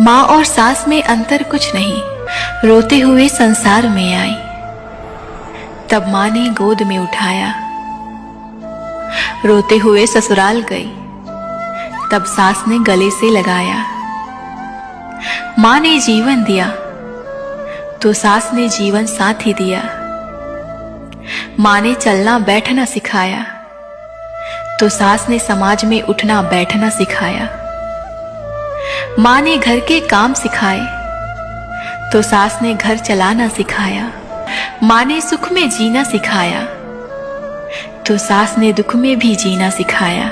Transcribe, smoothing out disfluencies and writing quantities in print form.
माँ और सास में अंतर कुछ नहीं, रोते हुए संसार में आई। तब माँ ने गोद में उठाया, रोते हुए ससुराल गई। तब सास ने गले से लगाया। माँ ने जीवन दिया तो सास ने जीवन साथी दिया। माँ ने चलना बैठना सिखाया तो सास ने समाज में उठना बैठना सिखाया। माँ ने घर के काम सिखाए तो सास ने घर चलाना सिखाया। माँ ने सुख में जीना सिखाया तो सास ने दुख में भी जीना सिखाया।